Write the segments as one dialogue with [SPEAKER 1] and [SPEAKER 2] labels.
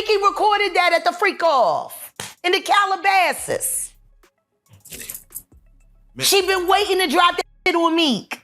[SPEAKER 1] Nicki recorded that at the freak off in the Calabasas. She been waiting to drop that shit on Meek.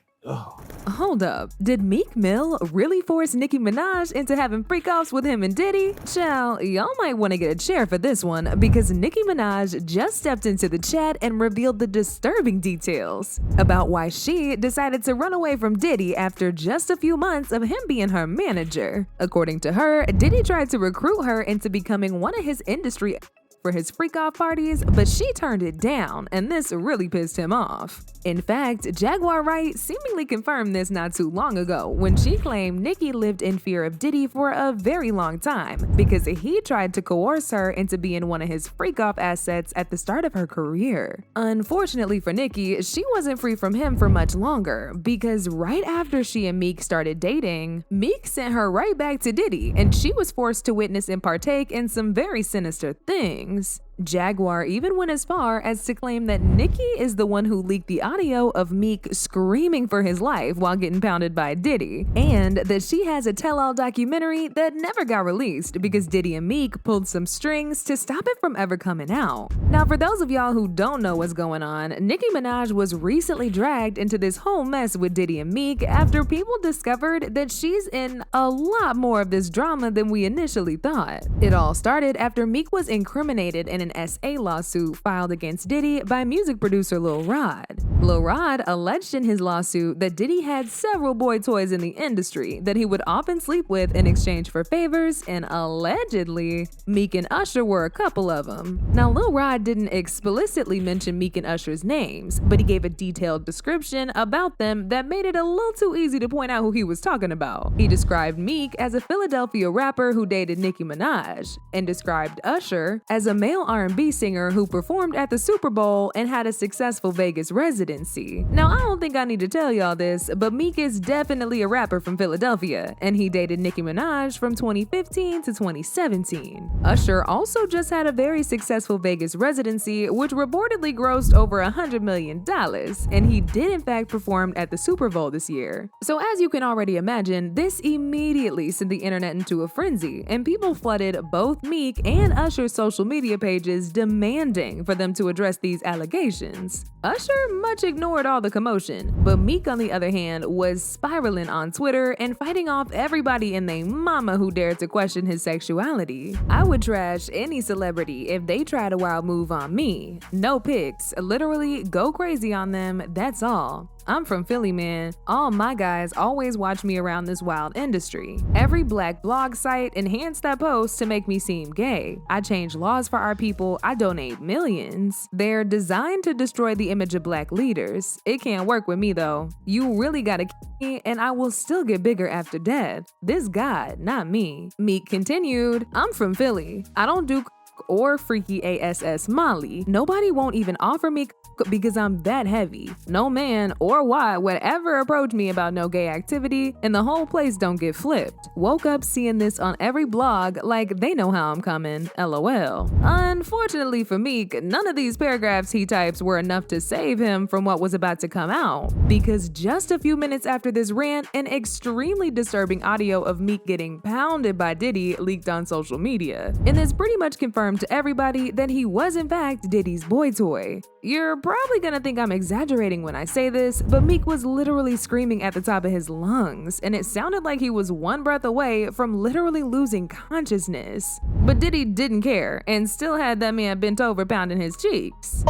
[SPEAKER 2] Hold up, did Meek Mill really force Nicki Minaj into having freak-offs with him and Diddy? Child, y'all might want to get a chair for this one because Nicki Minaj just stepped into the chat and revealed the disturbing details about why she decided to run away from Diddy after just a few months of him being her manager. According to her, Diddy tried to recruit her into becoming one of his industry for his freak-off parties, but she turned it down, and this really pissed him off. In fact, Jaguar Wright seemingly confirmed this not too long ago when she claimed Nicki lived in fear of Diddy for a very long time because he tried to coerce her into being one of his freak-off assets at the start of her career. Unfortunately for Nicki, she wasn't free from him for much longer because right after she and Meek started dating, Meek sent her right back to Diddy, and she was forced to witness and partake in some very sinister things. Jaguar even went as far as to claim that Nicki is the one who leaked the audio of Meek screaming for his life while getting pounded by Diddy, and that she has a tell-all documentary that never got released because Diddy and Meek pulled some strings to stop it from ever coming out. Now, for those of y'all who don't know what's going on, Nicki Minaj was recently dragged into this whole mess with Diddy and Meek after people discovered that she's in a lot more of this drama than we initially thought. It all started after Meek was incriminated in an SA lawsuit filed against Diddy by music producer Lil Rod. Lil Rod alleged in his lawsuit that Diddy had several boy toys in the industry that he would often sleep with in exchange for favors, and allegedly, Meek and Usher were a couple of them. Now, Lil Rod didn't explicitly mention Meek and Usher's names, but he gave a detailed description about them that made it a little too easy to point out who he was talking about. He described Meek as a Philadelphia rapper who dated Nicki Minaj, and described Usher as a male R&B singer who performed at the Super Bowl and had a successful Vegas residency. Now, I don't think I need to tell y'all this, but Meek is definitely a rapper from Philadelphia, and he dated Nicki Minaj from 2015 to 2017. Usher also just had a very successful Vegas residency, which reportedly grossed over $100 million, and he did in fact perform at the Super Bowl this year. So as you can already imagine, this immediately sent the internet into a frenzy, and people flooded both Meek and Usher's social media pages demanding for them to address these allegations. Usher much ignored all the commotion, but Meek, on the other hand, was spiraling on Twitter and fighting off everybody and they mama who dared to question his sexuality. I would trash any celebrity if they tried a wild move on me. No pics, literally go crazy on them, that's all. I'm from Philly, man. All my guys always watch me around this wild industry. Every black blog site enhanced that post to make me seem gay. I change laws for our people. I donate millions. They're designed to destroy the image of black leaders. It can't work with me though. You really gotta kill me and I will still get bigger after death. This God, not me. Meek continued, I'm from Philly. I don't do or freaky ass Molly. Nobody won't even offer me because I'm that heavy. No man or why would ever approach me about no gay activity, and the whole place don't get flipped. Woke up seeing this on every blog like they know how I'm coming, LOL. Unfortunately for Meek, none of these paragraphs he types were enough to save him from what was about to come out, because just a few minutes after this rant, an extremely disturbing audio of Meek getting pounded by Diddy leaked on social media, and this pretty much confirmed to everybody that he was in fact Diddy's boy toy. You're probably gonna think I'm exaggerating when I say this, but Meek was literally screaming at the top of his lungs, and it sounded like he was one breath away from literally losing consciousness. But Diddy didn't care, and still had that man bent over pounding his cheeks.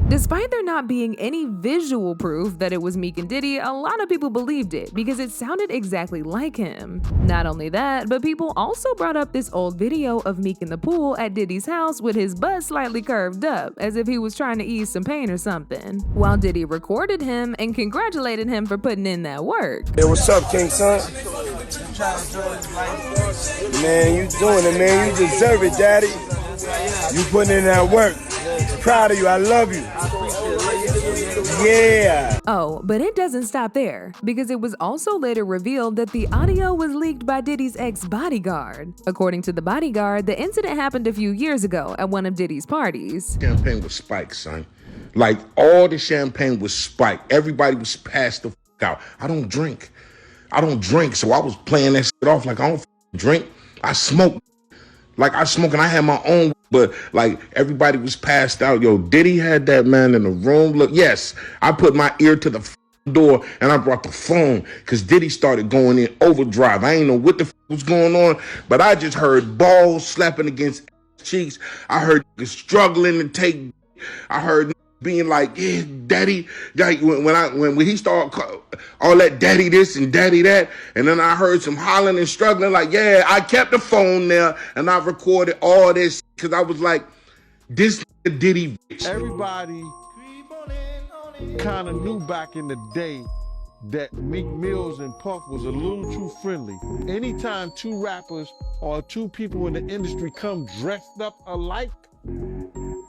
[SPEAKER 2] Despite there not being any visual proof that it was Meek and Diddy, a lot of people believed it because it sounded exactly like him. Not only that, but people also brought up this old video of Meek in the pool at Diddy's house with his butt slightly curved up, as if he was trying to ease some pain or something, while Diddy recorded him and congratulated him for putting in that work.
[SPEAKER 3] Hey, what's up, King Son? Man, you doing it, man. You deserve it, Daddy. You putting in that work. Proud of you. I love you. Yeah.
[SPEAKER 2] Oh, but it doesn't stop there, because it was also later revealed that the audio was leaked by Diddy's ex-bodyguard. According to the bodyguard, the incident happened a few years ago at one of Diddy's parties.
[SPEAKER 4] Campaign with Spike, son. Like, all the champagne was spiked. Everybody was passed the fuck out. I don't drink, so I was playing that shit off like I don't drink. I smoke. Like, I smoke and I had my own, but like everybody was passed out. Yo, Diddy had that man in the room. Look, yes, I put my ear to the door and I brought the phone because Diddy started going in overdrive. I ain't know what the was going on, but I just heard balls slapping against cheeks. I heard struggling to take. I heard being like, yeah, daddy. Like when he started all that daddy this and daddy that, and then I heard some hollering and struggling. Like, yeah, I kept the phone there and I recorded all this because I was like, this Diddy.
[SPEAKER 5] Everybody kind of knew back in the day that Meek Mills and Puff was a little too friendly. Anytime two rappers or two people in the industry come dressed up alike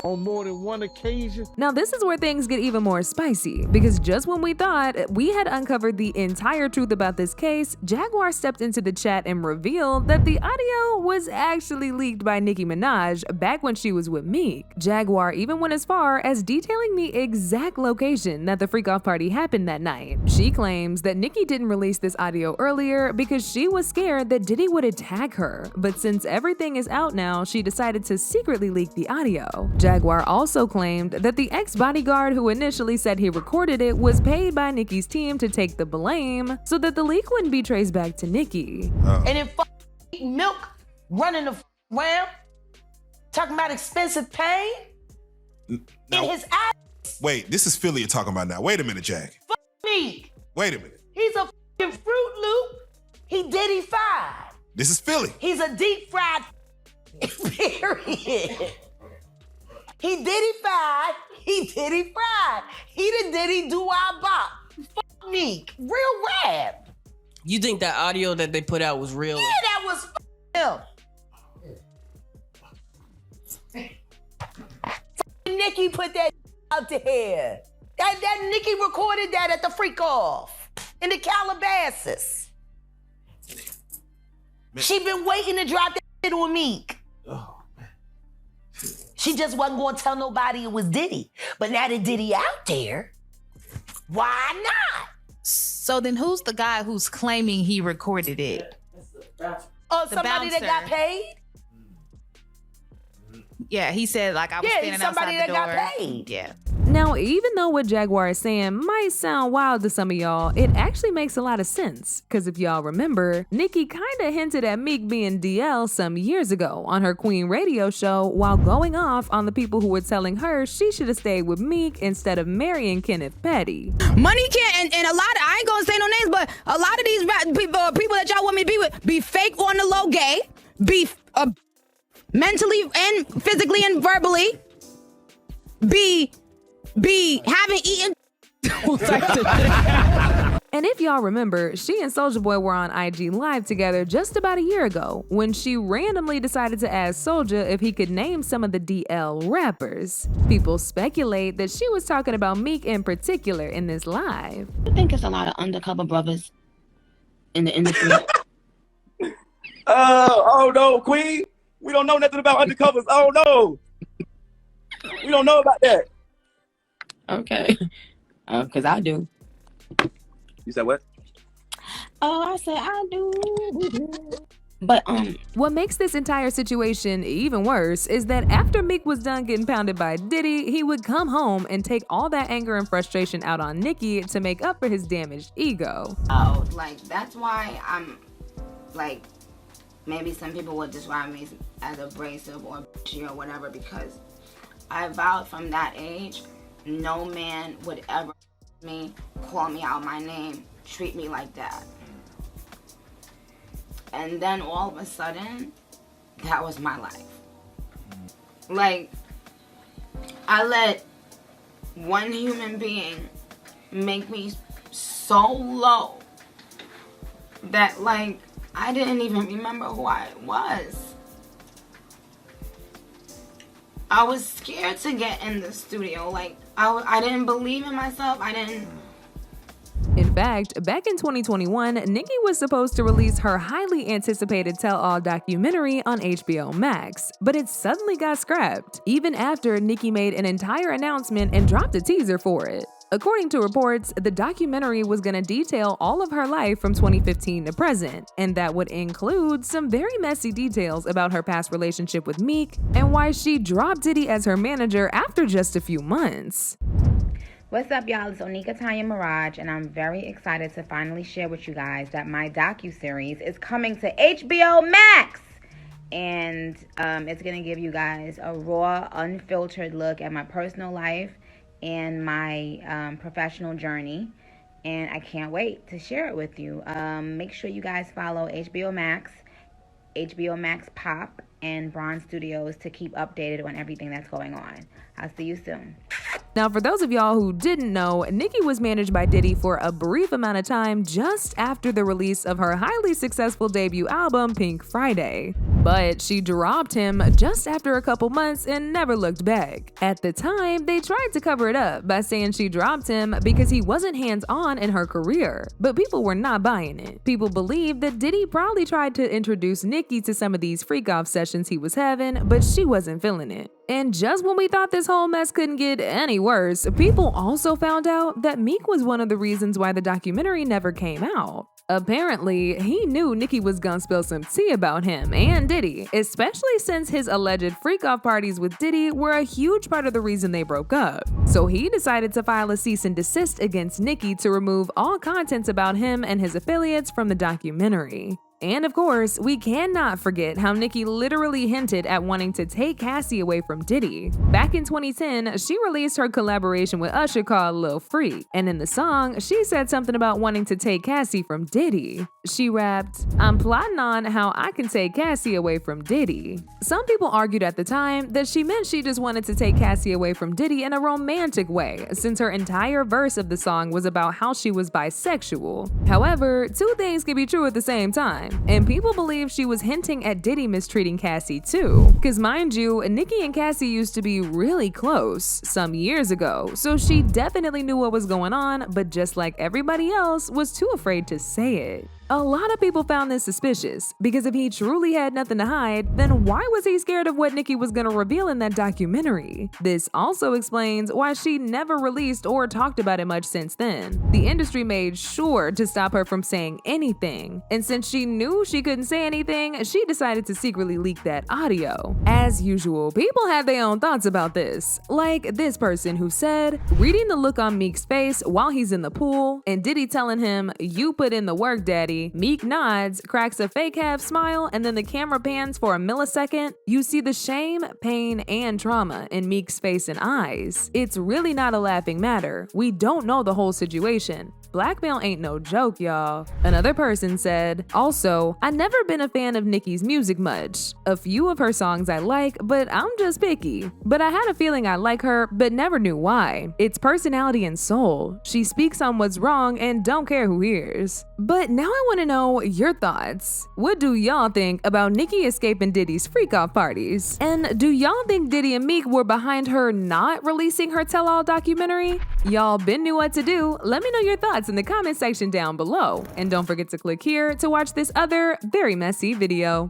[SPEAKER 5] on more than one occasion.
[SPEAKER 2] Now this is where things get even more spicy, because just when we thought we had uncovered the entire truth about this case, Jaguar stepped into the chat and revealed that the audio was actually leaked by Nicki Minaj back when she was with Meek. Jaguar even went as far as detailing the exact location that the freak-off party happened that night. She claims that Nicki didn't release this audio earlier because she was scared that Diddy would attack her, but since everything is out now, she decided to secretly leak the audio. Jaguar also claimed that the ex-bodyguard who initially said he recorded it was paid by Nicki's team to take the blame so that the leak wouldn't be traced back to Nicki.
[SPEAKER 1] And then Milk running the round, talking about expensive pain
[SPEAKER 6] now,
[SPEAKER 1] in his ass.
[SPEAKER 6] Wait, this is Philly you're talking about now. Wait a minute, Jag.
[SPEAKER 1] Me.
[SPEAKER 6] Wait a minute.
[SPEAKER 1] He's a fucking Fruit Loop. He Diddy-fied.
[SPEAKER 6] This is Philly.
[SPEAKER 1] He's a deep fried period. He Diddy-fied. He Diddy-fried. He the Diddy do-I-bop. Fuck me. Real rap.
[SPEAKER 7] You think that audio that they put out was real?
[SPEAKER 1] Yeah, that was him. Nicki put that out there. That Nicki recorded that at the freak off in the Calabasas. She been waiting to drop that shit on Meek.
[SPEAKER 6] Oh, man.
[SPEAKER 1] She just wasn't going to tell nobody it was Diddy. But now that Diddy out there, why not?
[SPEAKER 8] So then who's the guy who's claiming he recorded it?
[SPEAKER 1] Oh,
[SPEAKER 8] The
[SPEAKER 1] somebody that got
[SPEAKER 8] bouncer.
[SPEAKER 1] paid?
[SPEAKER 8] Yeah, he said like I was standing
[SPEAKER 1] somebody
[SPEAKER 8] outside the
[SPEAKER 1] that
[SPEAKER 8] door.
[SPEAKER 1] got paid.
[SPEAKER 8] Yeah.
[SPEAKER 2] Now, even though what Jaguar is saying might sound wild to some of y'all, it actually makes a lot of sense. Because if y'all remember, Nicki kinda hinted at Meek being DL some years ago on her Queen radio show while going off on the people who were telling her she should have stayed with Meek instead of marrying Kenneth Petty.
[SPEAKER 9] Money can't, and a lot of, I ain't gonna say no names, but a lot of these people that y'all want me to be with, be fake on the low gay, be mentally and physically and verbally, be having eaten.
[SPEAKER 2] And if y'all remember, she and Soulja Boy were on IG Live together just about a year ago when she randomly decided to ask Soulja if he could name some of the DL rappers. People speculate that she was talking about Meek in particular in this live.
[SPEAKER 10] I think it's a lot of undercover brothers in the industry.
[SPEAKER 11] Oh no, Queen. We don't know nothing about undercovers. Oh no. We don't know about that.
[SPEAKER 10] Okay. Because I do.
[SPEAKER 11] You said what?
[SPEAKER 10] Oh, I said I do. But
[SPEAKER 2] what makes this entire situation even worse is that after Meek was done getting pounded by Diddy, he would come home and take all that anger and frustration out on Nicki to make up for his damaged ego.
[SPEAKER 12] Oh, like that's why I'm like, maybe some people would describe me as abrasive or bitchy or whatever, because I vowed from that age, no man would ever me, call me out my name, treat me like that. And then all of a sudden, that was my life. Like, I let one human being make me so low that, like, I didn't even remember who I was. I was scared to get in the studio. Like, I didn't believe in myself. I didn't.
[SPEAKER 2] In In fact, back in 2021, Nicki was supposed to release her highly anticipated tell-all documentary on HBO Max, but it suddenly got scrapped, even after Nicki made an entire announcement and dropped a teaser for it. According to reports, the documentary was going to detail all of her life from 2015 to present, and that would include some very messy details about her past relationship with Meek and why she dropped Diddy as her manager after just a few months.
[SPEAKER 12] What's up, y'all? It's Onika Tanya Mirage, and I'm very excited to finally share with you guys that my docuseries is coming to HBO Max. And it's going to give you guys a raw, unfiltered look at my personal life and my professional journey, and I can't wait to share it with you. Make sure you guys follow HBO Max Pop, and Bronze Studios to keep updated on everything that's going on. I'll see you soon.
[SPEAKER 2] Now, for those of y'all who didn't know, Nicki was managed by Diddy for a brief amount of time just after the release of her highly successful debut album, Pink Friday. But she dropped him just after a couple months and never looked back. At the time, they tried to cover it up by saying she dropped him because he wasn't hands-on in her career. But people were not buying it. People believed that Diddy probably tried to introduce Nicki to some of these freak-off sessions he was having, but she wasn't feeling it. And just when we thought this whole mess couldn't get any worse, people also found out that Meek was one of the reasons why the documentary never came out. Apparently, he knew Nicki was gonna spill some tea about him and Diddy, especially since his alleged freak-off parties with Diddy were a huge part of the reason they broke up. So he decided to file a cease and desist against Nicki to remove all contents about him and his affiliates from the documentary. And of course, we cannot forget how Nicki literally hinted at wanting to take Cassie away from Diddy. Back in 2010, she released her collaboration with Usher called Lil Freak, and in the song, she said something about wanting to take Cassie from Diddy. She rapped, "I'm plotting on how I can take Cassie away from Diddy." Some people argued at the time that she meant she just wanted to take Cassie away from Diddy in a romantic way, since her entire verse of the song was about how she was bisexual. However, two things can be true at the same time. And people believe she was hinting at Diddy mistreating Cassie too. Cause mind you, Nicki and Cassie used to be really close some years ago, so she definitely knew what was going on, but just like everybody else, was too afraid to say it. A lot of people found this suspicious, because if he truly had nothing to hide, then why was he scared of what Nicki was gonna reveal in that documentary? This also explains why she never released or talked about it much since then. The industry made sure to stop her from saying anything, and since she knew she couldn't say anything, she decided to secretly leak that audio. As usual, people had their own thoughts about this, like this person who said, reading the look on Meek's face while he's in the pool, and Diddy telling him, "You put in the work, daddy." Meek nods, cracks a fake half smile, and then the camera pans for a millisecond. You see the shame, pain, and trauma in Meek's face and eyes. It's really not a laughing matter. We don't know the whole situation. Blackmail ain't no joke, y'all. Another person said, also, I never been a fan of Nicki's music much. A few of her songs I like, but I'm just picky. But I had a feeling I like her, but never knew why. It's personality and soul. She speaks on what's wrong and don't care who hears. But now I want to know your thoughts. What do y'all think about Nicki escaping Diddy's freak-off parties? And do y'all think Diddy and Meek were behind her not releasing her tell-all documentary? Y'all been knew what to do. Let me know your thoughts in the comment section down below. And don't forget to click here to watch this other very messy video.